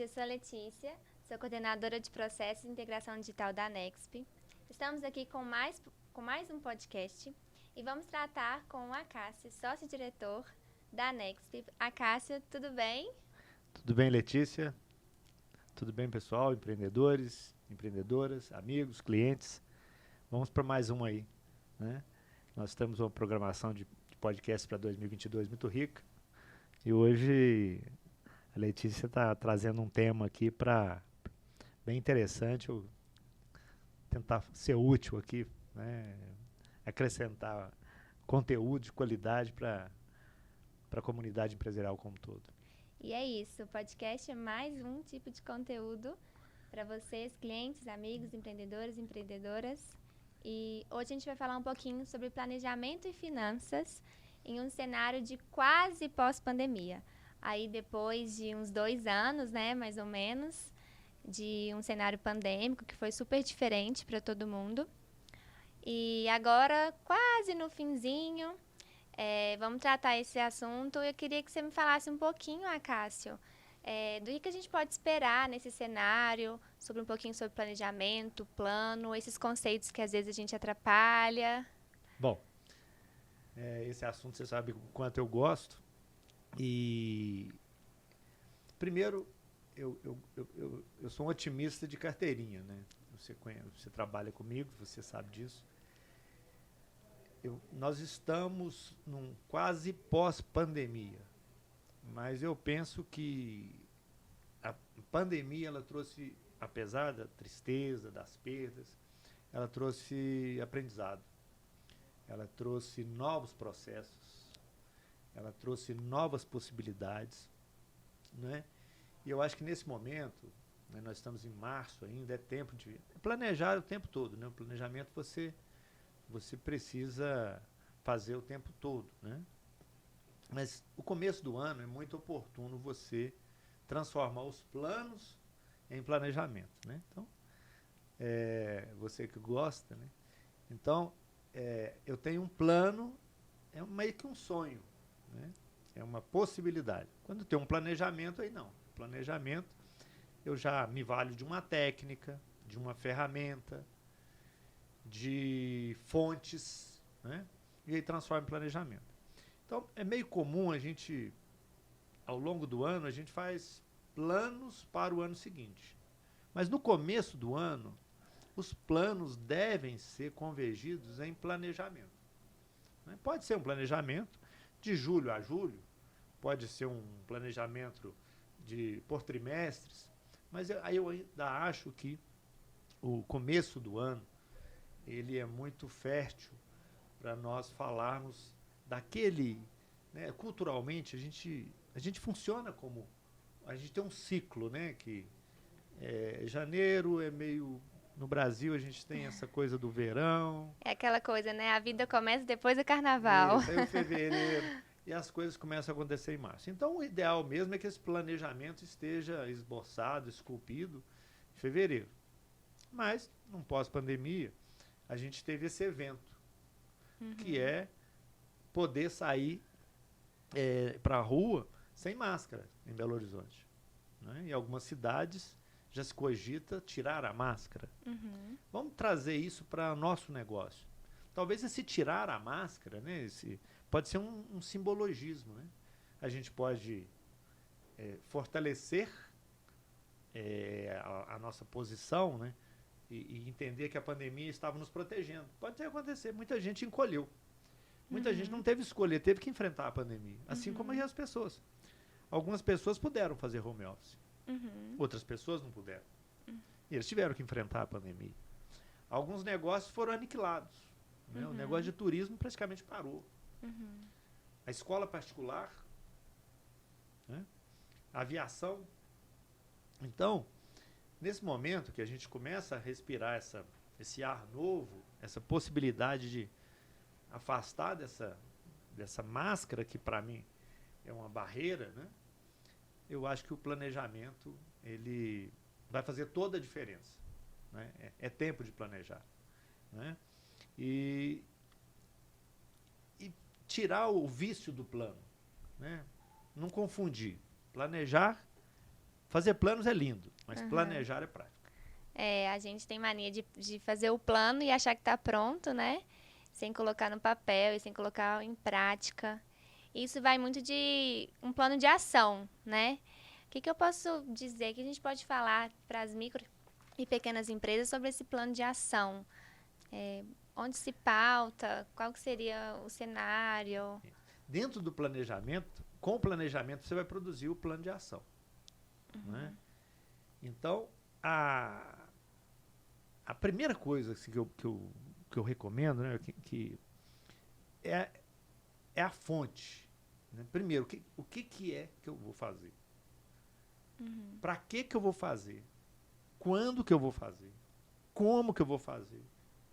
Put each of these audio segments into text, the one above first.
eu sou a Letícia, sou coordenadora de Processos de Integração Digital da Nexp. Estamos aqui com mais um podcast e vamos tratar com o Acácio, sócio-diretor da Nexp. Acácio, tudo bem? Tudo bem, Letícia? Tudo bem, pessoal? Empreendedores, empreendedoras, amigos, clientes. Vamos para mais um aí, né? Nós temos uma programação de podcast para 2022 muito rica. E hoje a Letícia está trazendo um tema aqui bem interessante. Eu tentar ser útil aqui, né? Acrescentar conteúdo de qualidade para a comunidade empresarial como um todo. E é isso, o podcast é mais um tipo de conteúdo para vocês, clientes, amigos, empreendedores, empreendedoras. E hoje a gente vai falar um pouquinho sobre planejamento e finanças em um cenário de quase pós-pandemia. Aí depois de uns 2 anos, né, mais ou menos, de um cenário pandêmico que foi super diferente para todo mundo. E agora, quase no finzinho, vamos tratar esse assunto. Eu queria que você me falasse um pouquinho, Acácio, do que a gente pode esperar nesse cenário, sobre um pouquinho sobre planejamento, plano, esses conceitos que às vezes a gente atrapalha. Bom, esse assunto você sabe o quanto eu gosto. E primeiro, eu sou um otimista de carteirinha, né? Você trabalha comigo, você sabe disso. Nós estamos num quase pós-pandemia, mas eu penso que a pandemia ela trouxe, apesar da tristeza, das perdas, ela trouxe aprendizado, ela trouxe novos processos, ela trouxe novas possibilidades, né? E eu acho que nesse momento, né, nós estamos em março ainda, é tempo de planejar o tempo todo, né? O planejamento você precisa fazer o tempo todo, né? Mas o começo do ano é muito oportuno você transformar os planos em planejamento, né? Então, você que gosta, né? Então, eu tenho um plano, é meio que um sonho, né? É uma possibilidade. Quando tem um planejamento, aí não. Planejamento, eu já me valho de uma técnica, de uma ferramenta, de fontes, né? E aí transforma em planejamento. Então, é meio comum a gente, ao longo do ano, a gente faz planos para o ano seguinte. Mas no começo do ano, os planos devem ser convergidos em planejamento, né? Pode ser um planejamento de julho a julho, pode ser um planejamento por trimestres, mas aí eu ainda acho que o começo do ano ele é muito fértil para nós falarmos daquele, né, culturalmente a gente funciona como, a gente tem um ciclo, né, que janeiro é meio, no Brasil a gente tem essa coisa do verão. É aquela coisa, né? A vida começa depois do carnaval. Isso, aí o fevereiro e as coisas começam a acontecer em março. Então o ideal mesmo é que esse planejamento esteja esboçado, esculpido em fevereiro. Mas, num pós-pandemia, a gente teve esse evento, que é poder sair para a rua sem máscara em Belo Horizonte, né? Em algumas cidades já se cogita tirar a máscara. Vamos trazer isso para o nosso negócio. Talvez esse tirar a máscara, né, pode ser um simbologismo, né? A gente pode fortalecer a nossa posição, né? E entender que a pandemia estava nos protegendo. Pode acontecer, muita gente encolheu. Muita gente não teve escolha, teve que enfrentar a pandemia. Assim como as pessoas. Algumas pessoas puderam fazer home office. Outras pessoas não puderam. E eles tiveram que enfrentar a pandemia. Alguns negócios foram aniquilados, né? O negócio de turismo praticamente parou. A escola particular, né? A aviação. Então, nesse momento que a gente começa a respirar esse ar novo, essa possibilidade de afastar dessa máscara que para mim é uma barreira, né? Eu acho que o planejamento ele vai fazer toda a diferença, né? É tempo de planejar, né? E tirar o vício do plano, né? Não confundir planejar fazer planos é lindo, mas planejar é prático. A gente tem mania de fazer o plano e achar que está pronto, né? Sem colocar no papel e sem colocar em prática. Isso vai muito de um plano de ação, né? O que eu posso dizer que a gente pode falar para as micro e pequenas empresas sobre esse plano de ação? Onde se pauta? Qual que seria o cenário? Dentro do planejamento, com o planejamento você vai produzir o plano de ação. Né? Então, a primeira coisa assim, que eu recomendo, né, que é a fonte. Né? Primeiro, o que é que eu vou fazer? Para que eu vou fazer? Quando que eu vou fazer? Como que eu vou fazer?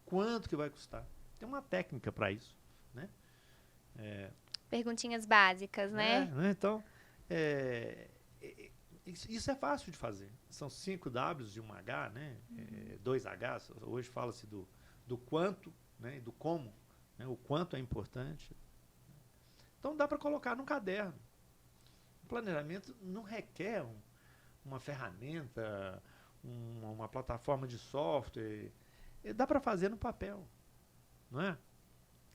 Quanto que vai custar? Tem uma técnica para isso. Né? Perguntinhas básicas, né? Né? Então, isso é fácil de fazer. São 5 Ws e 1 H, né? 2 Hs. Hoje fala-se do quanto, né? E do como. Né? O quanto é importante. Então dá para colocar num caderno. O planejamento não requer uma ferramenta, uma plataforma de software. Dá para fazer no papel. Não é?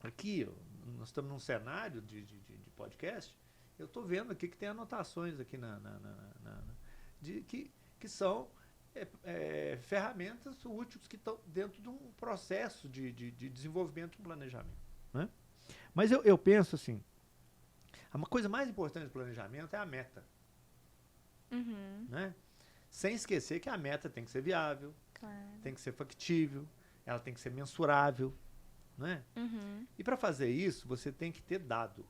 Aqui, nós estamos num cenário de podcast. Eu estou vendo aqui que tem anotações aqui que são ferramentas úteis que estão dentro de um processo de desenvolvimento de um planejamento. Né? Mas eu penso assim, a coisa mais importante do planejamento é a meta. Né? Sem esquecer que a meta tem que ser viável, tem que ser factível, ela tem que ser mensurável. Né? E para fazer isso, você tem que ter dado.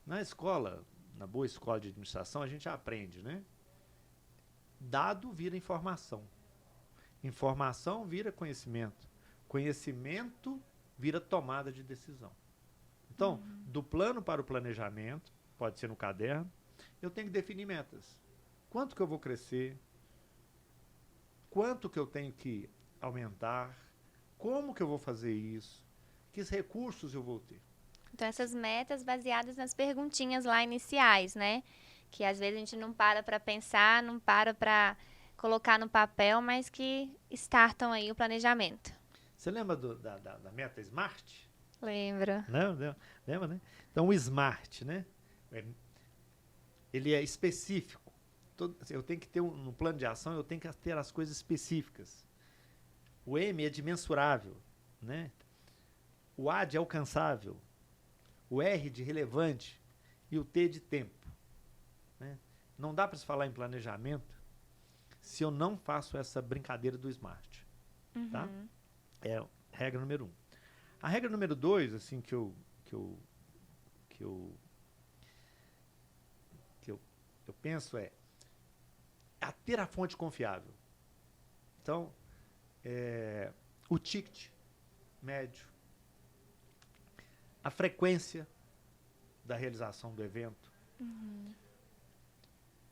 Na escola, na boa escola de administração, a gente aprende, né? Dado vira informação. Informação vira conhecimento. Conhecimento vira tomada de decisão. Então, do plano para o planejamento, pode ser no caderno, eu tenho que definir metas. Quanto que eu vou crescer? Quanto que eu tenho que aumentar? Como que eu vou fazer isso? Que recursos eu vou ter? Então, essas metas baseadas nas perguntinhas lá iniciais, né? Que às vezes a gente não para pensar, não para colocar no papel, mas que startam aí o planejamento. Você lembra da meta SMART? Lembro. Não, lembra, né? Então, o SMART, né? Ele é específico. Eu tenho que ter no plano de ação, eu tenho que ter as coisas específicas. O M é de mensurável, né? O A de alcançável, o R de relevante e o T de tempo. Né? Não dá para se falar em planejamento se eu não faço essa brincadeira do SMART. Tá? É a regra número 1. A regra número 2, assim, que eu penso é ter a fonte confiável. Então, o ticket médio, a frequência da realização do evento,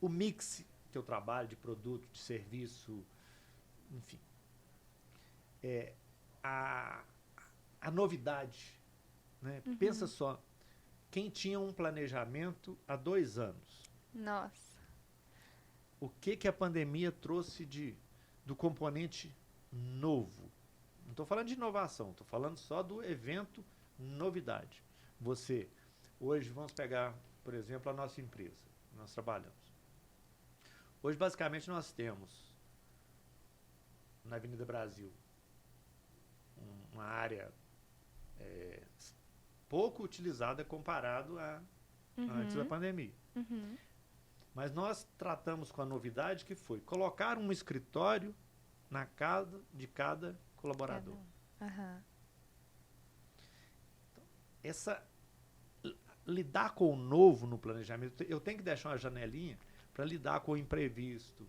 o mix que eu trabalho de produto, de serviço, enfim. A novidade. Né? Pensa só, quem tinha um planejamento há 2 anos. Nossa. O que a pandemia trouxe do componente novo? Não estou falando de inovação, estou falando só do evento novidade. Hoje vamos pegar, por exemplo, a nossa empresa, nós trabalhamos. Hoje, basicamente, nós temos na Avenida Brasil uma área pouco utilizada comparado a antes da pandemia. Mas nós tratamos com a novidade que foi colocar um escritório na casa de cada colaborador. Então, lidar com o novo no planejamento, eu tenho que deixar uma janelinha para lidar com o imprevisto.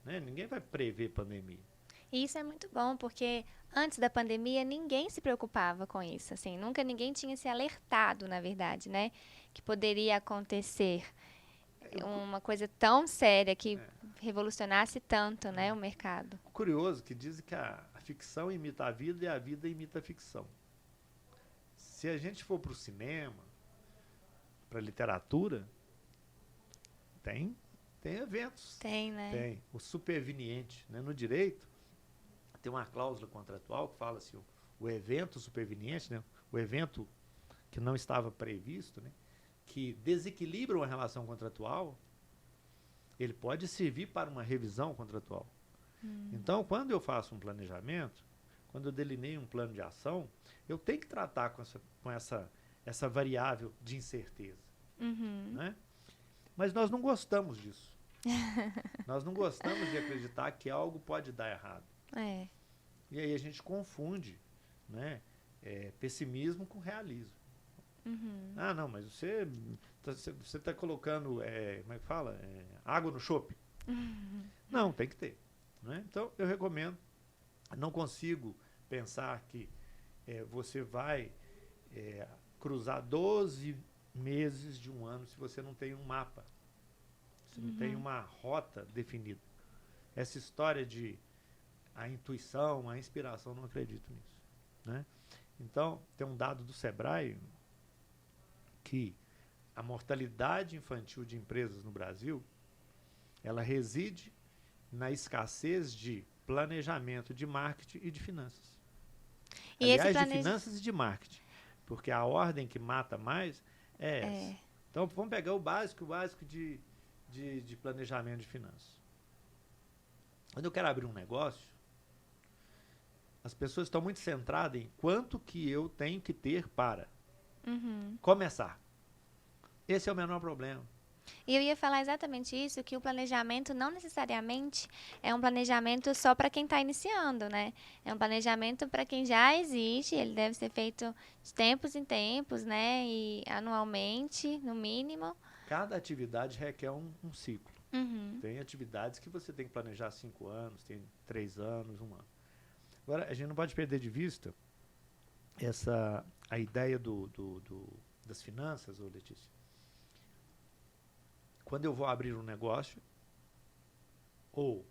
Né? Ninguém vai prever pandemia. E isso é muito bom, porque antes da pandemia ninguém se preocupava com isso. Assim, nunca ninguém tinha se alertado, na verdade, né? Que poderia acontecer uma coisa tão séria que revolucionasse tanto, né, o mercado. Curioso que dizem que a ficção imita a vida e a vida imita a ficção. Se a gente for para o cinema, para a literatura, tem Tem eventos. Tem, né? Tem. O superveniente, né? No direito, tem uma cláusula contratual que fala assim, o evento superveniente, né? O evento que não estava previsto, né? Que desequilibra uma relação contratual, ele pode servir para uma revisão contratual. Então, quando eu faço um planejamento, quando eu delineio um plano de ação, eu tenho que tratar com essa variável de incerteza. Né? Mas nós não gostamos disso. Nós não gostamos de acreditar que algo pode dar errado. É. E aí a gente confunde, né, pessimismo com realismo. Ah, não, mas você está colocando, como é que fala? Água no chope. Não, tem que ter. Né? Então, eu recomendo. Não consigo pensar que você vai cruzar 12 meses de um ano se você não tem um mapa. Se não tem uma rota definida. Essa história de a intuição, a inspiração, não acredito nisso. Né? Então, tem um dado do Sebrae que a mortalidade infantil de empresas no Brasil, ela reside na escassez de planejamento de marketing e de finanças. E Aliás, de finanças e de marketing. Porque a ordem que mata mais é essa. Então, vamos pegar o básico de planejamento de finanças. Quando eu quero abrir um negócio, as pessoas estão muito centradas em quanto que eu tenho que ter para começar. Esse é o menor problema. E eu ia falar exatamente isso, que o planejamento não necessariamente é um planejamento só para quem está iniciando, né? É um planejamento para quem já existe, ele deve ser feito de tempos em tempos, né? E anualmente, no mínimo. Cada atividade requer um ciclo. Tem atividades que você tem que planejar 5 anos, tem 3 anos, 1 ano. Agora, a gente não pode perder de vista a ideia das finanças, Letícia. Quando eu vou abrir um negócio, ou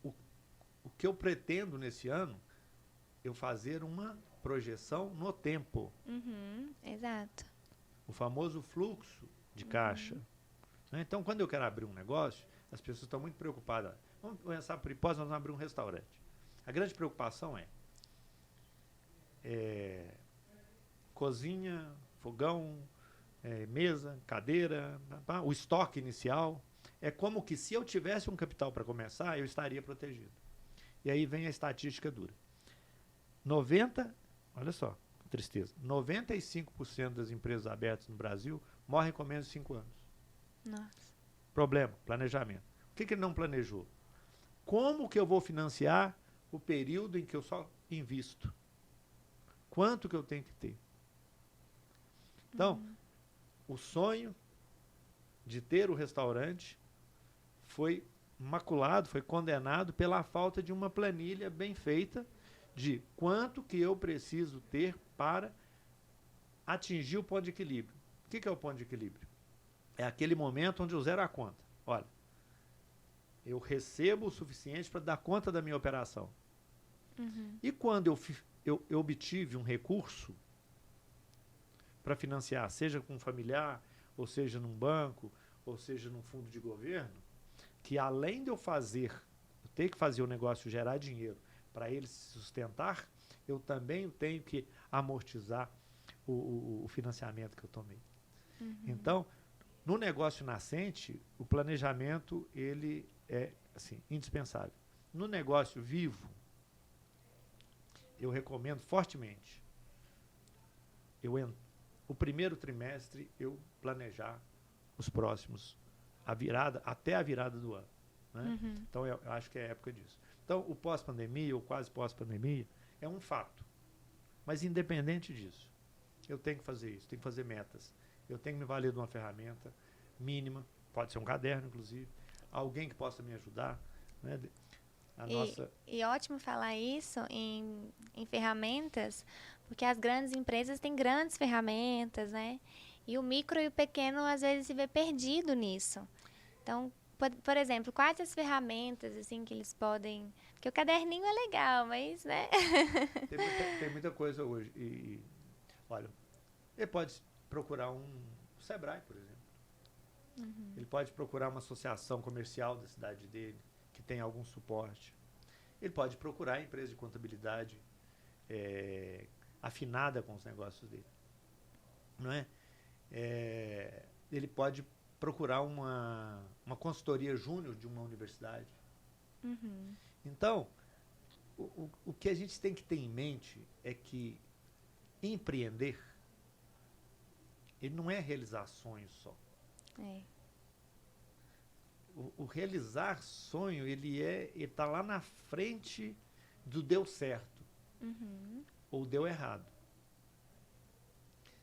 o que eu pretendo nesse ano, eu fazer uma projeção no tempo. Exato. O famoso fluxo de caixa. Né? Então, quando eu quero abrir um negócio, as pessoas estão muito preocupadas. Vamos pensar, por hipótese, nós vamos abrir um restaurante. A grande preocupação é cozinha, fogão, mesa, cadeira, o estoque inicial. É como que se eu tivesse um capital para começar, eu estaria protegido. E aí vem a estatística dura. Olha só, que tristeza, 95% das empresas abertas no Brasil morrem com menos de 5 anos. Nossa. Problema, planejamento. O que ele não planejou? Como que eu vou financiar o período em que eu só invisto? Quanto que eu tenho que ter? Então, o sonho de ter o restaurante foi maculado, foi condenado pela falta de uma planilha bem feita de quanto que eu preciso ter para atingir o ponto de equilíbrio. O que é o ponto de equilíbrio? É aquele momento onde eu zero a conta. Olha, eu recebo o suficiente para dar conta da minha operação. E quando eu obtive um recurso para financiar, seja com um familiar, ou seja num banco, ou seja num fundo de governo, que além de eu ter que fazer o negócio gerar dinheiro para ele se sustentar, eu também tenho que amortizar o financiamento que eu tomei. Então, no negócio nascente, o planejamento ele é assim, indispensável. No negócio vivo, eu recomendo fortemente o primeiro trimestre eu planejar os próximos, até a virada do ano. Né? Então, eu acho que é a época disso. Então, o pós-pandemia, ou quase pós-pandemia, é um fato. Mas, independente disso, eu tenho que fazer isso, tenho que fazer metas. Eu tenho que me valer de uma ferramenta mínima, pode ser um caderno, inclusive, alguém que possa me ajudar. Né? E ótimo falar isso em ferramentas, porque as grandes empresas têm grandes ferramentas, né? E o micro e o pequeno, às vezes, se vê perdido nisso. Então, por exemplo, quais as ferramentas assim, que eles podem... Porque o caderninho é legal, mas, né? Tem muita coisa hoje. Olha, ele pode procurar um Sebrae, por exemplo. Ele pode procurar uma associação comercial da cidade dele, que tem algum suporte. Ele pode procurar a empresa de contabilidade afinada com os negócios dele. Não é? Ele pode procurar uma consultoria júnior de uma universidade. Então, o que a gente tem que ter em mente é que empreender, ele não é realizar sonhos só. O realizar sonho, ele está lá na frente do deu certo ou deu errado.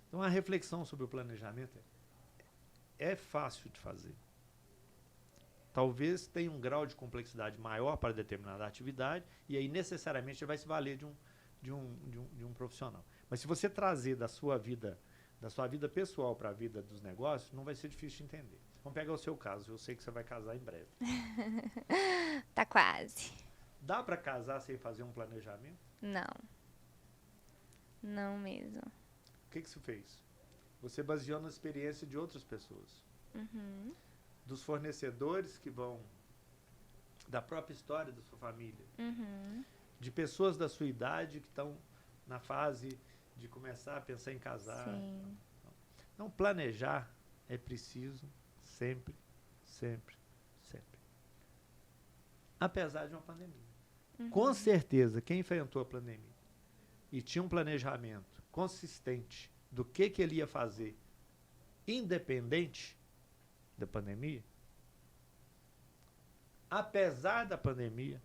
Então, a reflexão sobre o planejamento é fácil de fazer. Talvez tenha um grau de complexidade maior para determinada atividade e aí necessariamente vai se valer de um profissional. Mas se você trazer da sua vida pessoal para a vida dos negócios, não vai ser difícil de entender. Vamos pegar o seu caso. Eu sei que você vai casar em breve. Tá quase. Dá para casar sem fazer um planejamento? Não. Não mesmo. O que você fez? Você baseou na experiência de outras pessoas. Dos fornecedores que vão... Da própria história da sua família. De pessoas da sua idade que estão na fase de começar a pensar em casar. Sim. Então, planejar é preciso sempre, sempre, sempre. Apesar de uma pandemia. Com certeza, quem enfrentou a pandemia e tinha um planejamento consistente do que ele ia fazer, independente da pandemia, apesar da pandemia,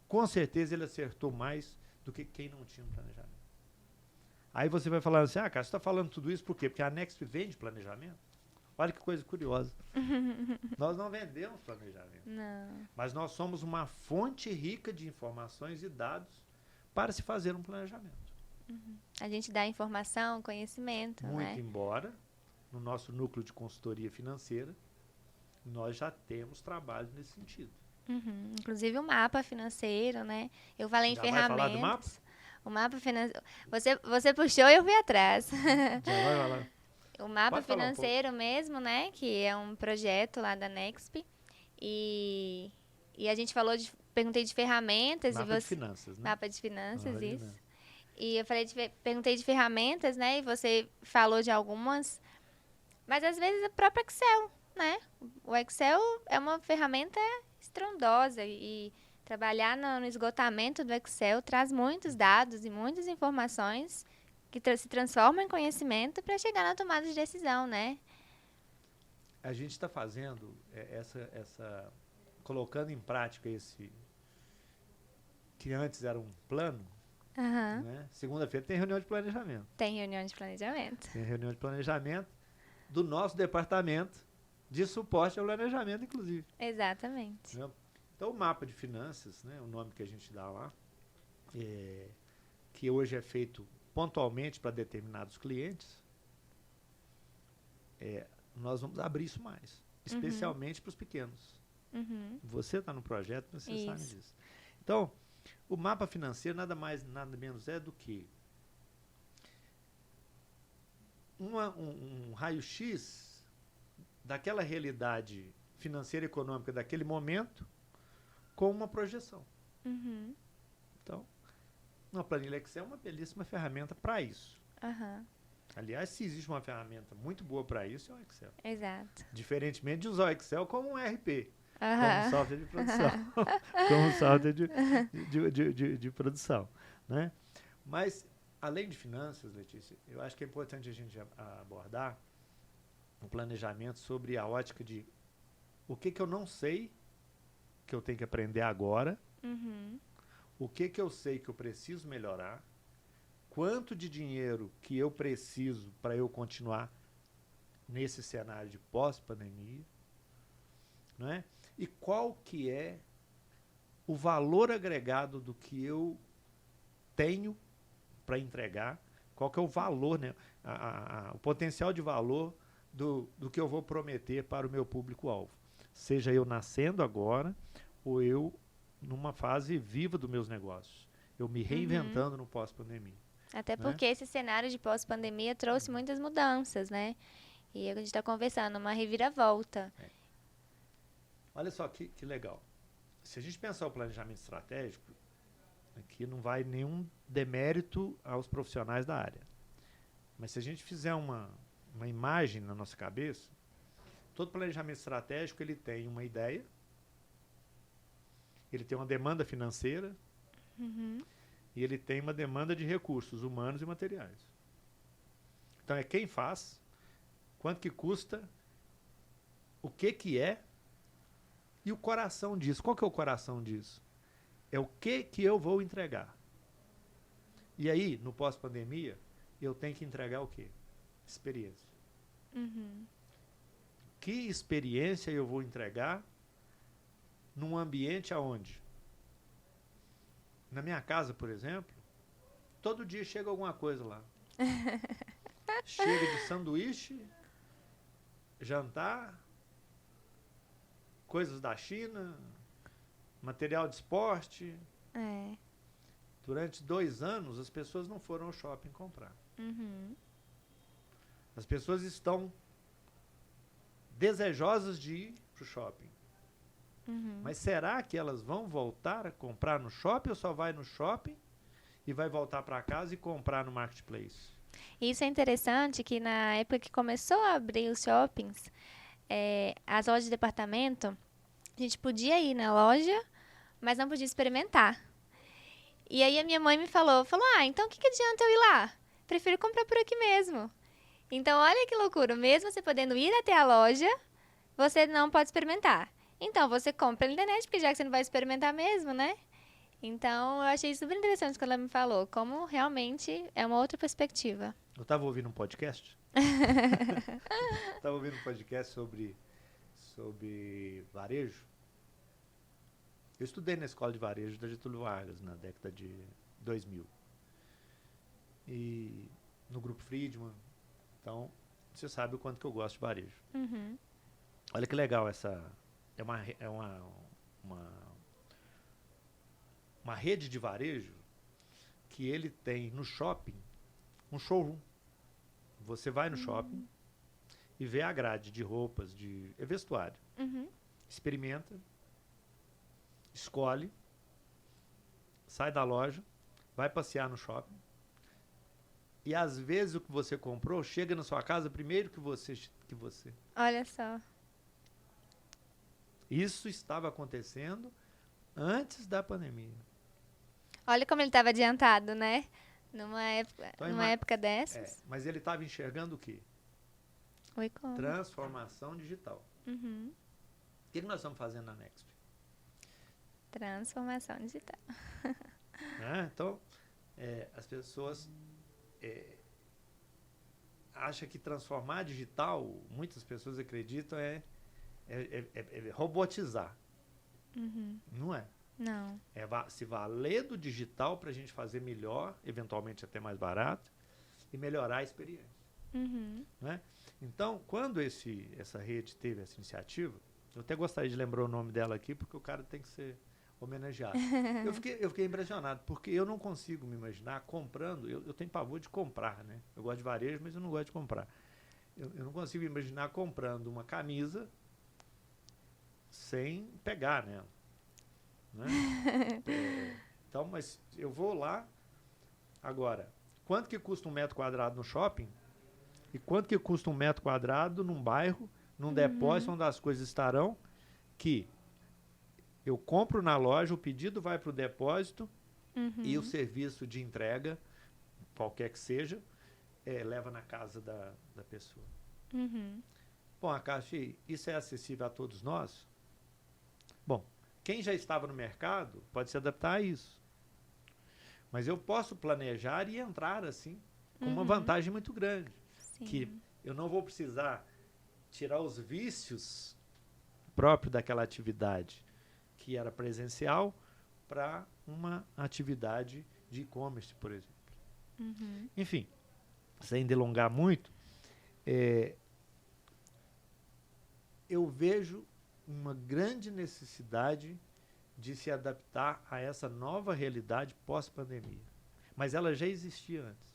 com certeza ele acertou mais do que quem não tinha um planejamento. Aí você vai falar assim, cara, você está falando tudo isso por quê? Porque a Nexp vende planejamento? Olha que coisa curiosa. Nós não vendemos planejamento. Não. Mas nós somos uma fonte rica de informações e dados para se fazer um planejamento. A gente dá informação, conhecimento, Muito embora, no nosso núcleo de consultoria financeira, nós já temos trabalho nesse sentido. Inclusive o mapa financeiro, né? Eu falei em Já ferramentas. vai falar do mapa? O mapa financeiro. Você puxou e eu fui atrás. Já vai falar. O mapa Pode falar financeiro mesmo, né? Que é um projeto lá da Nexp. E a gente perguntei de ferramentas. Mapa de finanças, né? Mapa de finanças, Mapa de isso. finanças. E eu perguntei de ferramentas, né? E você falou de algumas. Mas às vezes o próprio Excel, né? O Excel é uma ferramenta estrondosa e trabalhar no esgotamento do Excel traz muitos dados e muitas informações que se transformam em conhecimento para chegar na tomada de decisão, né? A gente está fazendo colocando em prática esse que antes era um plano, né? Segunda-feira tem reunião de planejamento. Tem reunião de planejamento. Tem reunião de planejamento do nosso departamento de suporte ao planejamento, inclusive. Exatamente. Né? Então, o mapa de finanças, né, o nome que a gente dá lá, que hoje é feito pontualmente para determinados clientes, nós vamos abrir isso mais, especialmente para os pequenos. Você está no projeto, você sabe disso. Então, o mapa financeiro nada mais, nada menos é do que um raio-x daquela realidade financeira e econômica daquele momento com uma projeção. Então, uma planilha Excel é uma belíssima ferramenta para isso. Aliás, se existe uma ferramenta muito boa para isso, é o Excel. Exato. Diferentemente de usar o Excel como um ERP, como software de produção. Como software de produção. Né? Mas, além de finanças, Letícia, eu acho que é importante a gente abordar um planejamento sobre a ótica de o que eu não sei que eu tenho que aprender agora, o que eu sei que eu preciso melhorar, quanto de dinheiro que eu preciso para eu continuar nesse cenário de pós-pandemia, não é? E qual que é o valor agregado do que eu tenho para entregar, qual que é o valor, né? O potencial de valor do que eu vou prometer para o meu público-alvo. Seja eu nascendo agora ou eu numa fase viva dos meus negócios. Eu me reinventando no pós-pandemia. Até porque esse cenário de pós-pandemia trouxe muitas mudanças, né? E a gente está conversando, uma reviravolta. Olha só que legal. Se a gente pensar o planejamento estratégico, aqui não vai nenhum demérito aos profissionais da área. Mas se a gente fizer uma imagem na nossa cabeça, todo planejamento estratégico ele tem uma ideia, ele tem uma demanda financeira e ele tem uma demanda de recursos humanos e materiais. Então é quem faz, quanto que custa, o que é e o coração disso. Qual que é o coração disso? É o que eu vou entregar. E aí, no pós-pandemia, eu tenho que entregar o quê? Experiência. Que experiência eu vou entregar num ambiente aonde? Na minha casa, por exemplo, todo dia chega alguma coisa lá. Chega de sanduíche, jantar, coisas da China, material de esporte. Durante 2 anos, as pessoas não foram ao shopping comprar. As pessoas estão desejosas de ir para o shopping. Mas será que elas vão voltar a comprar no shopping ou só vai no shopping e vai voltar para casa e comprar no marketplace? Isso é interessante que na época que começou a abrir os shoppings, as lojas de departamento, a gente podia ir na loja, mas não podia experimentar. E aí a minha mãe me falou, então o que adianta eu ir lá? Prefiro comprar por aqui mesmo. Então olha que loucura, mesmo você podendo ir até a loja, você não pode experimentar. Então você compra na internet, porque já que você não vai experimentar mesmo, né? Então eu achei super interessante quando ela me falou, como realmente é uma outra perspectiva. Eu estava ouvindo um podcast. Estava ouvindo um podcast sobre varejo. Eu estudei na escola de varejo da Getúlio Vargas na década de 2000. E no Grupo Friedman. Então, você sabe o quanto que eu gosto de varejo. Olha que legal essa... É uma rede de varejo que ele tem no shopping um showroom. Você vai no shopping e vê a grade de roupas, é vestuário. Experimenta, escolhe, sai da loja, vai passear no shopping e às vezes o que você comprou chega na sua casa primeiro que você. Olha só. Isso estava acontecendo antes da pandemia. Olha como ele estava adiantado, né? Numa época dessas. Mas ele estava enxergando o quê? Oi, como? Transformação digital. O que nós estamos fazendo na Nexp? Transformação digital. Então, as pessoas acham que transformar digital, muitas pessoas acreditam, é robotizar. Não é. Não. É se valer do digital para a gente fazer melhor, eventualmente até mais barato, e melhorar a experiência. Né? Então, quando essa rede teve essa iniciativa, eu até gostaria de lembrar o nome dela aqui, porque o cara tem que ser homenageado. Eu fiquei impressionado, porque eu não consigo me imaginar comprando, eu tenho pavor de comprar, né? Eu gosto de varejo, mas eu não gosto de comprar. Eu não consigo me imaginar comprando uma camisa sem pegar nela. Né? Então, mas eu vou lá. Agora, quanto que custa 1 metro quadrado no shopping? E quanto que custa 1 metro quadrado num bairro, num depósito onde as coisas estarão, que eu compro na loja, o pedido vai para o depósito e o serviço de entrega, qualquer que seja, leva na casa da pessoa. Bom, Akashi, isso é acessível a todos nós? Bom, quem já estava no mercado pode se adaptar a isso. Mas eu posso planejar e entrar assim, com uma vantagem muito grande. Sim. Que eu não vou precisar tirar os vícios próprios daquela atividade que era presencial para uma atividade de e-commerce, por exemplo. Enfim, sem delongar muito, eu vejo uma grande necessidade de se adaptar a essa nova realidade pós-pandemia. Mas ela já existia antes.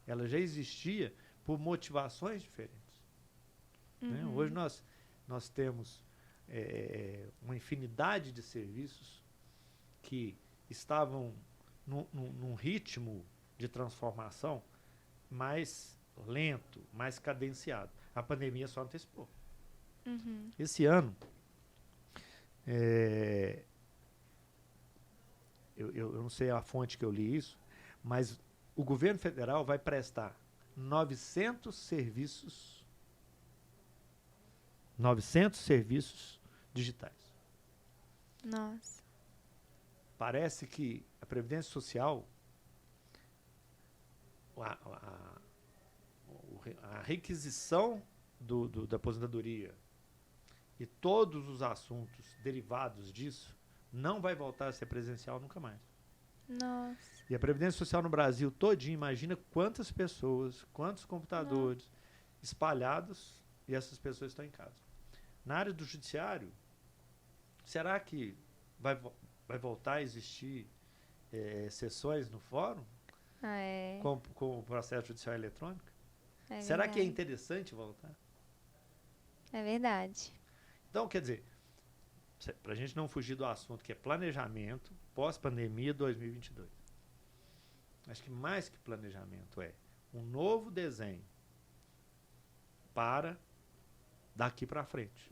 Ela já existia por motivações diferentes. né? Hoje nós temos uma infinidade de serviços que estavam num ritmo de transformação mais lento, mais cadenciado. A pandemia só antecipou. Esse ano, eu não sei a fonte que eu li isso, mas o governo federal vai prestar 900 serviços digitais. Nossa. Parece que a Previdência Social, a requisição da aposentadoria e todos os assuntos derivados disso não vai voltar a ser presencial nunca mais. Nossa. E a Previdência Social no Brasil todinho, imagina quantas pessoas, quantos computadores espalhados, e essas pessoas estão em casa. Na área do judiciário, será que vai voltar a existir sessões no fórum com o processo judicial eletrônico? Será verdade. que é interessante voltar? É verdade. Então, quer dizer, para a gente não fugir do assunto que é planejamento pós-pandemia 2022. Acho que mais que planejamento é um novo desenho para daqui para frente.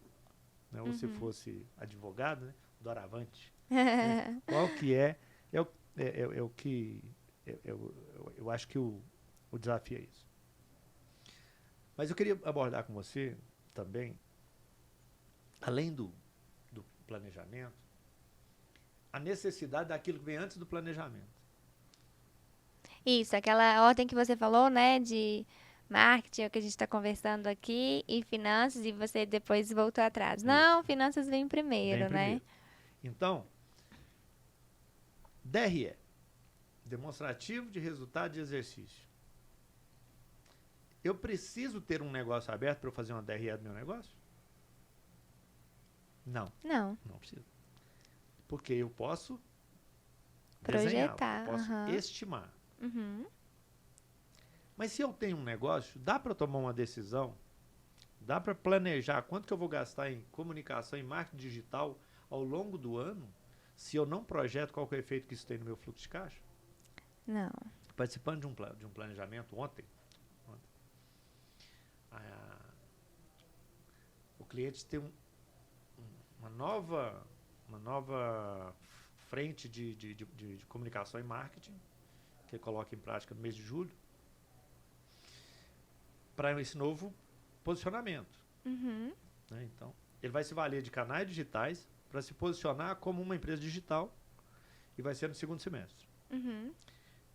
Né? Ou se fosse advogado, né? Doravante. Né? Qual que o que eu acho que o desafio é isso. Mas eu queria abordar com você também, além do planejamento, a necessidade daquilo que vem antes do planejamento. Isso, aquela ordem que você falou, né, de marketing, é o que a gente está conversando aqui, e finanças, e você depois voltou atrás. Isso. Não, finanças vem primeiro, né? Então, DRE, demonstrativo de resultado de exercício. Eu preciso ter um negócio aberto para eu fazer uma DRE do meu negócio? Não. Não. Não preciso. Porque eu posso projetar, desenhar, eu posso estimar. Uhum. Mas se eu tenho um negócio, dá para tomar uma decisão, dá para planejar quanto que eu vou gastar em comunicação e marketing digital ao longo do ano, se eu não projeto qual que é o efeito que isso tem no meu fluxo de caixa? Não. Participando de um planejamento ontem, o cliente tem uma nova frente de comunicação e marketing que ele coloca em prática no mês de julho para esse novo posicionamento. Uhum. Né? Então, ele vai se valer de canais digitais para se posicionar como uma empresa digital e vai ser no segundo semestre. Uhum.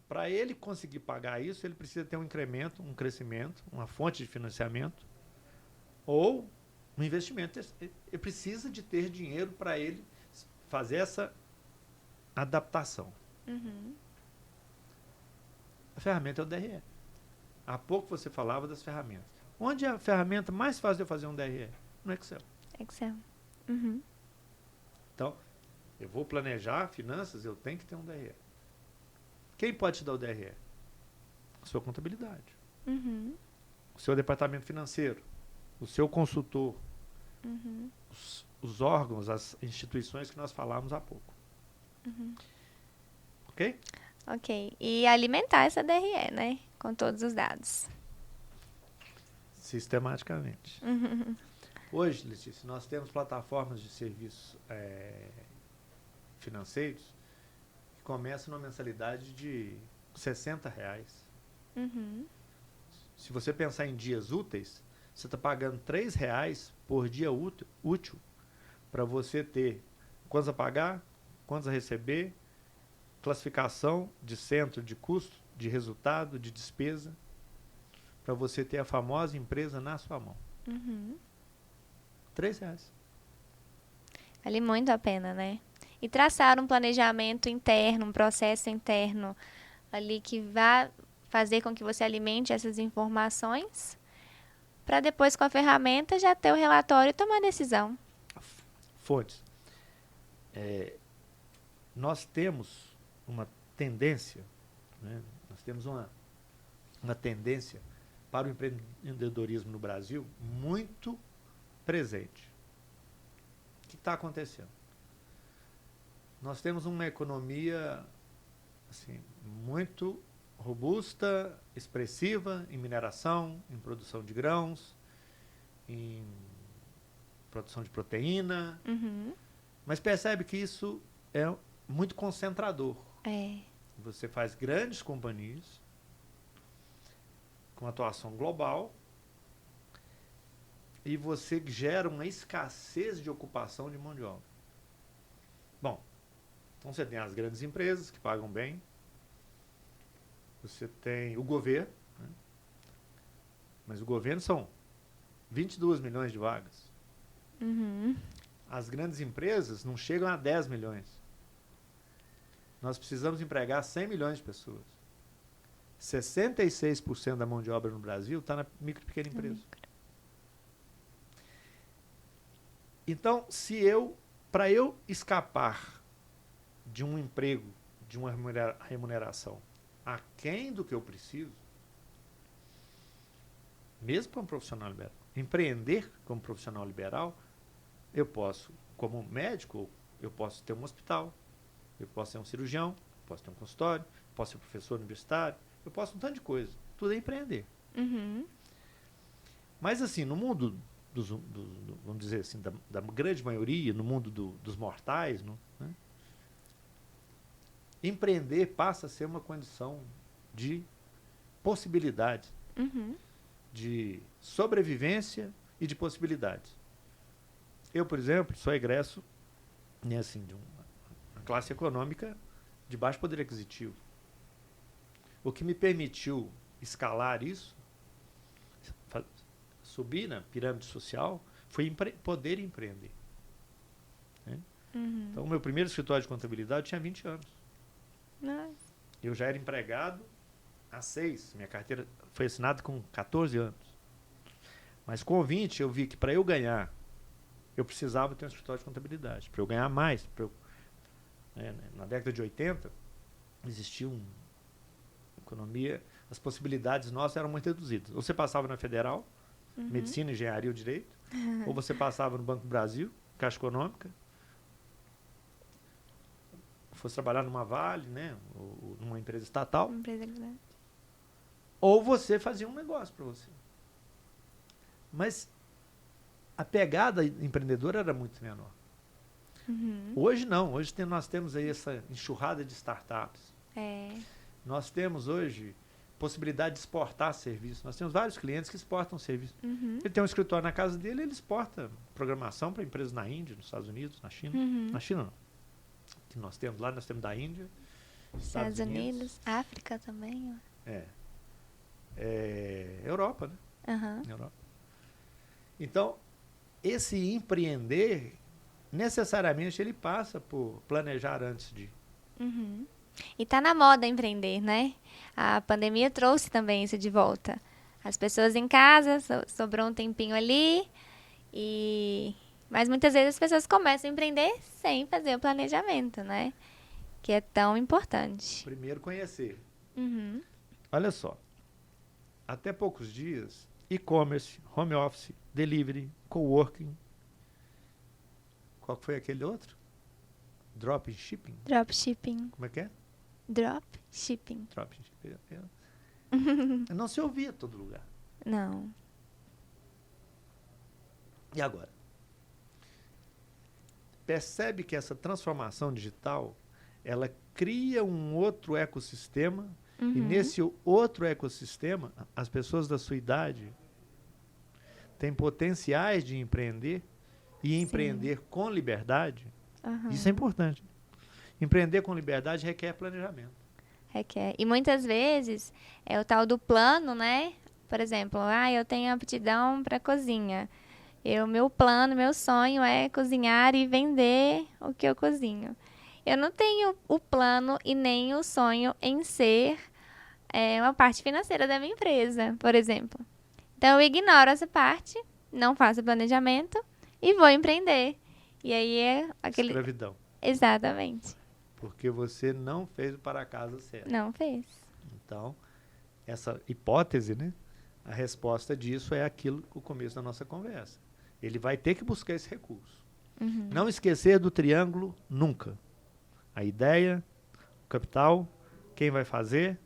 Para ele conseguir pagar isso, ele precisa ter um incremento, um crescimento, uma fonte de financiamento ou um investimento. Ele precisa de ter dinheiro para ele fazer essa adaptação. Uhum. A ferramenta é o DRE. Há pouco você falava das ferramentas. Onde é a ferramenta mais fácil de eu fazer um DRE? No Excel. Excel. Uhum. Então, eu vou planejar finanças, eu tenho que ter um DRE. Quem pode te dar o DRE? A sua contabilidade. Uhum. O seu departamento financeiro. O seu consultor. Uhum. Os órgãos, as instituições que nós falamos há pouco. Uhum. Ok? Ok. E alimentar essa DRE, né? Com todos os dados. Sistematicamente. Uhum. Hoje, Letícia, nós temos plataformas de serviços financeiros que começam numa mensalidade de R$60. Uhum. Se você pensar em dias úteis, você está pagando R$3 por dia útil para você ter quantos a pagar, quantos a receber, classificação de centro de custo, de resultado, de despesa, para você ter a famosa empresa na sua mão. Uhum. R$3. Vale muito a pena, né? E traçar um planejamento interno, um processo interno ali que vá fazer com que você alimente essas informações para depois com a ferramenta já ter o relatório e tomar a decisão. Fontes. Nós temos uma tendência, né? Nós temos uma tendência para o empreendedorismo no Brasil muito presente. O que está acontecendo? Nós temos uma economia assim, muito robusta, expressiva em mineração, em produção de grãos, em produção de proteína. Uhum. Mas percebe que isso é muito concentrador. É. Você faz grandes companhias com atuação global e você gera uma escassez de ocupação de mão de obra. Bom, então você tem as grandes empresas que pagam bem, você tem o governo, né? Mas o governo são 22 milhões de vagas. Uhum. As grandes empresas não chegam a 10 milhões. Nós precisamos empregar 100 milhões de pessoas. 66% da mão de obra no Brasil está na micro e pequena empresa. Então, para eu escapar de um emprego, de uma remuneração aquém do que eu preciso, mesmo para um profissional liberal, empreender como profissional liberal, eu posso, como médico, eu posso ter um hospital, eu posso ser um cirurgião, posso ter um consultório, posso ser professor universitário, eu posso um tanto de coisa. Tudo é empreender. Uhum. Mas assim, no mundo vamos dizer assim, da grande maioria, no mundo dos mortais, né? Empreender passa a ser uma condição de possibilidade, Uhum. de sobrevivência e de possibilidades. Eu, por exemplo, sou egresso assim, de uma classe econômica de baixo poder aquisitivo. O que me permitiu escalar isso, subir na pirâmide social, foi poder empreender. Né? Uhum. Então, o meu primeiro escritório de contabilidade tinha 20 anos. Nossa. Eu já era empregado há 6. Minha carteira foi assinada com 14 anos. Mas com 20 eu vi que para eu ganhar, eu precisava ter um escritório de contabilidade. Para eu ganhar mais. Na década de 80, existia uma economia, as possibilidades nossas eram muito reduzidas. Ou você passava na Federal, Medicina, Engenharia ou Direito, ou você passava no Banco do Brasil, Caixa Econômica, fosse trabalhar numa Vale, né, ou numa empresa estatal, ou você fazia um negócio para você. Mas a pegada empreendedora era muito menor. Uhum. Hoje não, hoje nós temos aí essa enxurrada de startups. Nós temos hoje possibilidade de exportar serviços. Nós temos vários clientes que exportam serviços. Uhum. Ele tem um escritório na casa dele, ele exporta programação para empresas na Índia, nos Estados Unidos, na China. Uhum. Na China não. Que nós temos lá, nós temos da Índia, Estados Unidos, África também. Europa, né? Uhum. Europa. Então, esse empreender, necessariamente ele passa por planejar antes de. Uhum. E tá na moda empreender, né? A pandemia trouxe também isso de volta. As pessoas em casa, sobrou um tempinho ali, mas muitas vezes as pessoas começam a empreender sem fazer o planejamento, né? Que é tão importante. Primeiro conhecer. Uhum. Olha só, até poucos dias, e-commerce, home office, delivery, coworking. Qual foi aquele outro? Drop shipping? Dropshipping. Como é que é? Dropshipping. Dropshipping. Não se ouvia em todo lugar. Não. E agora? Percebe que essa transformação digital, ela cria um outro ecossistema, Uhum. e nesse outro ecossistema, as pessoas da sua idade têm potenciais de empreender e empreender com liberdade. Uhum. Isso é importante. Empreender com liberdade requer planejamento. Requer. E muitas vezes é o tal do plano, né? Por exemplo, eu tenho aptidão para cozinha. Meu plano, meu sonho é cozinhar e vender o que eu cozinho. Eu não tenho o plano e nem o sonho em ser uma parte financeira da minha empresa, por exemplo. Então, eu ignoro essa parte, não faço planejamento e vou empreender. E aí é aquele... Escravidão. Exatamente. Porque você não fez o para casa certo. Não fez. Então, essa hipótese, né, A resposta disso é aquilo, o começo da nossa conversa. Ele vai ter que buscar esse recurso. Não esquecer do triângulo nunca. A ideia, o capital, quem vai fazer,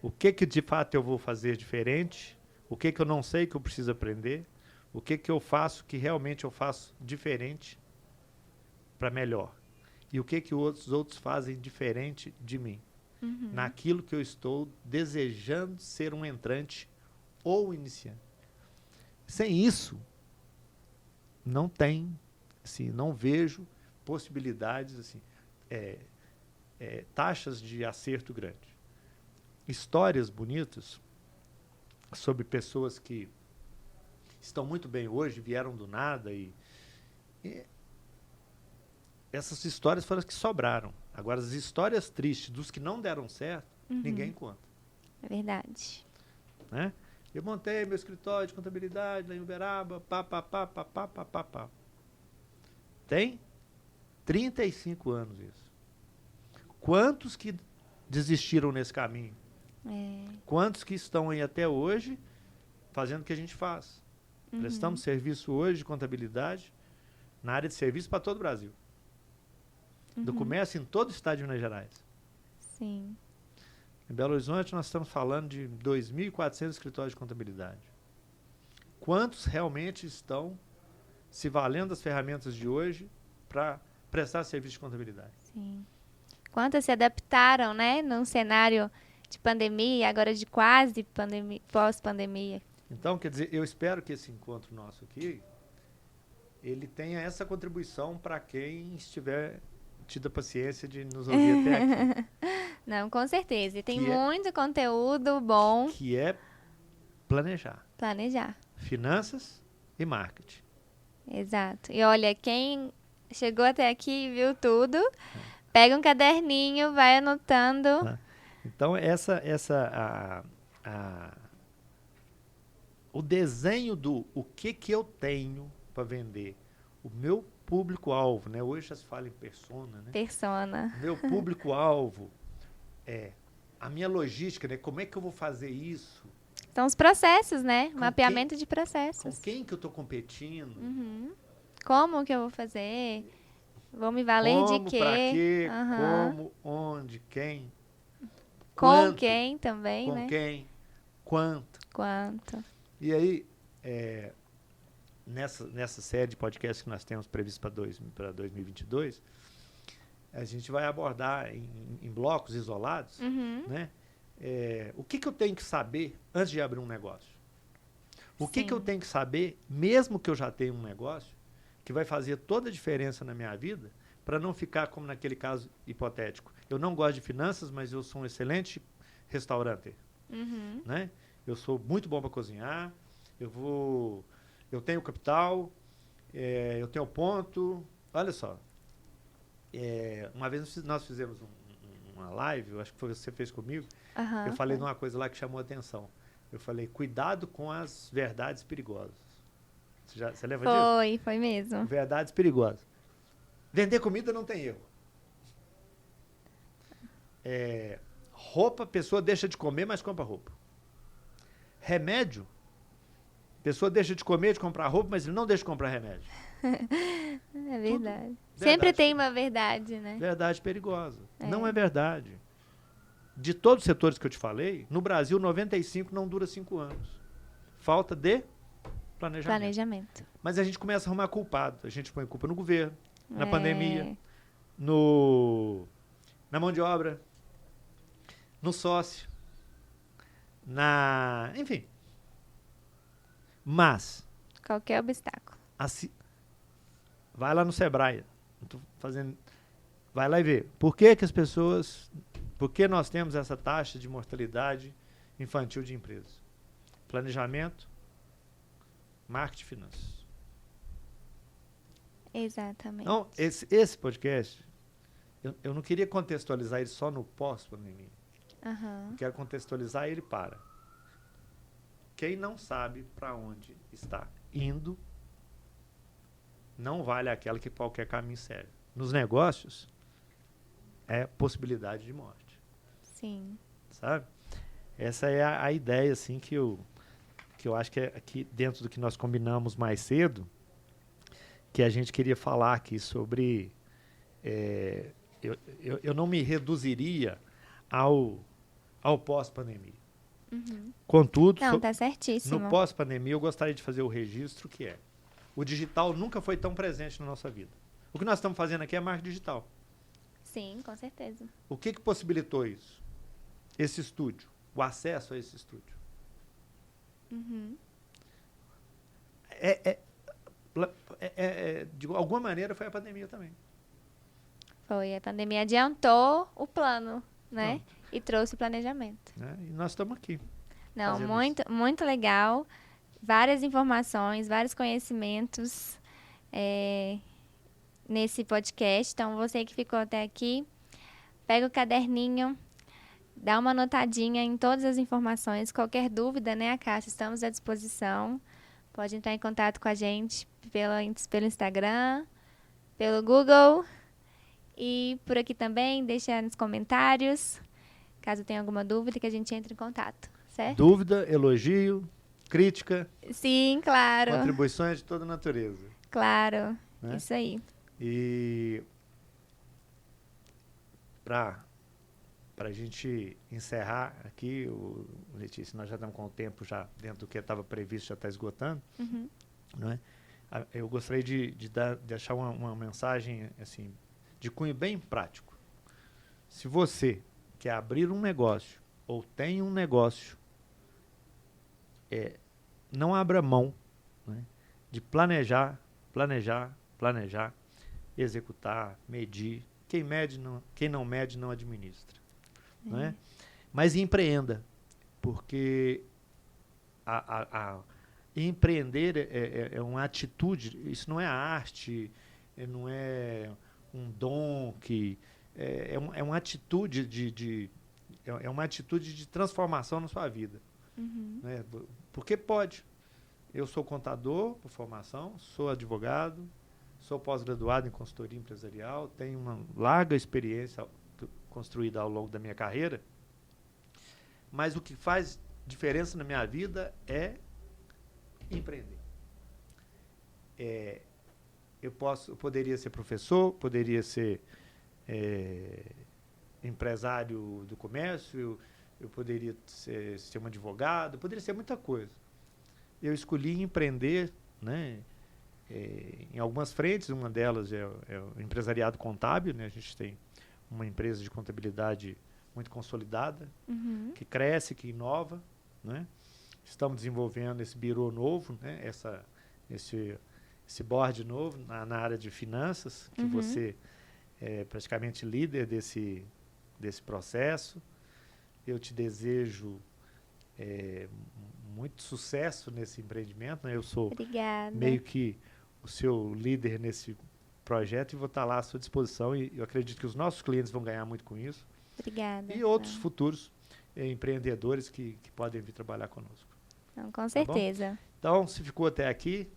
o que de fato eu vou fazer diferente, o que eu não sei que eu preciso aprender, o que eu faço que realmente eu faço diferente para melhor. E o que os outros fazem diferente de mim. Naquilo que eu estou desejando ser um entrante ou iniciante. Sem isso, não tem, assim, não vejo possibilidades, assim, taxas de acerto grande. Histórias bonitas sobre pessoas que estão muito bem hoje, vieram do nada e essas histórias foram as que sobraram. Agora, as histórias tristes dos que não deram certo, ninguém conta. É verdade. Né? Eu montei meu escritório de contabilidade lá em Uberaba, pá. Tem 35 anos isso. Quantos que desistiram nesse caminho? Quantos que estão aí até hoje fazendo o que a gente faz? Prestamos serviço hoje de contabilidade na área de serviço para todo o Brasil. Do comércio em todo o estado de Minas Gerais. Sim. Em Belo Horizonte nós estamos falando de 2.400 escritórios de contabilidade. Quantos realmente estão se valendo das ferramentas de hoje para prestar serviço de contabilidade? Sim. Quantos se adaptaram, né, num cenário de pandemia, agora de quase pandemia, pós-pandemia? Então, quer dizer, eu espero que esse encontro nosso aqui, ele tenha essa contribuição para quem estiver tido a paciência de nos ouvir até aqui. Não, com certeza. E tem Que muito conteúdo bom. Que é planejar. Planejar. Finanças e marketing. Exato. E olha, quem chegou até aqui e viu tudo, pega um caderninho, vai anotando. Então, o desenho do o que eu tenho para vender, o meu público-alvo, né? Hoje já se fala em persona, né? Persona. Meu público-alvo, a minha logística, né? Como é que eu vou fazer isso? São os processos, né? Com Mapeamento de processos. Com quem que eu estou competindo? Como que eu vou fazer? Vou me valer de quê? Para quê? Como, onde, quem? Com quem também, né? Com quem? Quanto? E aí, nessa série de podcasts que nós temos previsto para 2022, a gente vai abordar em blocos isolados, né? O que eu tenho que saber antes de abrir um negócio? O que eu tenho que saber, mesmo que eu já tenha um negócio, que vai fazer toda a diferença na minha vida, para não ficar como naquele caso hipotético. Eu não gosto de finanças, mas eu sou um excelente restaurante. Né? Eu sou muito bom para cozinhar, eu tenho capital, eu tenho ponto. Olha só, uma vez nós fizemos uma live, eu acho que foi você que fez comigo, eu falei de uma coisa lá que chamou a atenção. Eu falei, cuidado com as verdades perigosas. Você lembra disso? Foi mesmo. Verdades perigosas. Vender comida não tem erro. Roupa, a pessoa deixa de comer, mas compra roupa. Remédio, a pessoa deixa de comer, de comprar roupa, mas ele não deixa de comprar remédio. É verdade. Sempre tem uma verdade, né? Verdade perigosa. Não é verdade. De todos os setores que eu te falei, no Brasil, 95 não dura 5 anos. Falta de planejamento. Mas a gente começa a arrumar culpado. A gente põe culpa no governo, na pandemia, na mão de obra, no sócio, enfim. Mas qualquer obstáculo. Vai lá no Sebrae. Vai lá e vê. Por que as pessoas... Por que nós temos essa taxa de mortalidade infantil de empresas? Planejamento, marketing e finanças. Exatamente. Então, esse podcast, eu não queria contextualizar ele só no pós-pandemia. Eu quero contextualizar ele para quem não sabe para onde está indo, não vale aquela que qualquer caminho serve. Nos negócios, é possibilidade de morte. Sim. Sabe? Essa é a ideia, assim, que eu que eu acho que é aqui dentro do que nós combinamos mais cedo, que a gente queria falar aqui sobre... eu não me reduziria ao pós-pandemia. Contudo, Não, tá certíssimo. no pós-pandemia, eu gostaria de fazer o registro que o digital nunca foi tão presente na nossa vida. O que nós estamos fazendo aqui é marketing digital. Sim, com certeza. O que possibilitou isso? Esse estúdio, o acesso a esse estúdio. De alguma maneira foi a pandemia também. Foi, a pandemia adiantou o plano, né? E trouxe o planejamento. E nós estamos aqui. Não, muito legal. Várias informações, vários conhecimentos nesse podcast. Então, você que ficou até aqui, pega o caderninho, dá uma anotadinha em todas as informações. Qualquer dúvida, né, Cássia? Estamos à disposição. Pode entrar em contato com a gente pelo Instagram, pelo Google e por aqui também. Deixa nos comentários, caso tenha alguma dúvida, que a gente entre em contato, certo? Dúvida, elogio, crítica. Sim, claro. Contribuições de toda natureza. Claro, né? Isso aí. E para a gente encerrar aqui, Letícia, nós já estamos com o tempo já dentro do que estava previsto, já está esgotando. Não é? Eu gostaria de deixar uma mensagem assim, de cunho bem prático. Se você quer abrir um negócio ou tem um negócio, não abra mão, né, de planejar, executar, medir. Quem não mede não administra. Né? Mas empreenda, porque empreender é uma atitude, isso não é arte, não é um dom, é uma atitude é uma atitude de transformação na sua vida. Né? Porque pode. Eu sou contador por formação, sou advogado, sou pós-graduado em consultoria empresarial, tenho uma larga experiência construída ao longo da minha carreira, mas o que faz diferença na minha vida é empreender. Eu poderia ser professor, poderia ser empresário do comércio, eu poderia ser um advogado, poderia ser muita coisa. Eu escolhi empreender, né, em algumas frentes. Uma delas é o empresariado contábil, né? A gente tem uma empresa de contabilidade muito consolidada, que cresce, que inova, né? Estamos desenvolvendo esse birô novo, né? Esse board novo na área de finanças, que você é praticamente líder desse processo. Eu te desejo muito sucesso nesse empreendimento, né? Eu sou meio que o seu líder nesse projeto e vou estar lá à sua disposição, e eu acredito que os nossos clientes vão ganhar muito com isso. Obrigada. E outros futuros empreendedores que podem vir trabalhar conosco. Não, com certeza. Então, se ficou até aqui,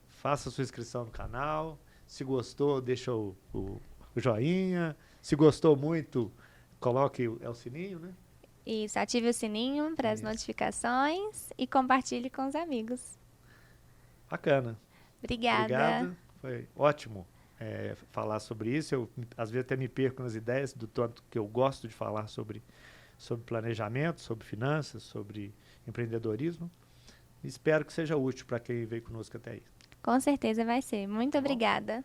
faça a sua inscrição no canal. Se gostou, deixa o joinha. Se gostou muito, coloque o sininho, né? Isso, ative o sininho para as notificações e compartilhe com os amigos. Bacana. Obrigada. Obrigado. Foi ótimo falar sobre isso. Eu, às vezes, até me perco nas ideias do tanto que eu gosto de falar sobre planejamento, sobre finanças, sobre empreendedorismo. Espero que seja útil para quem veio conosco até aí. Com certeza vai ser. Muito obrigada.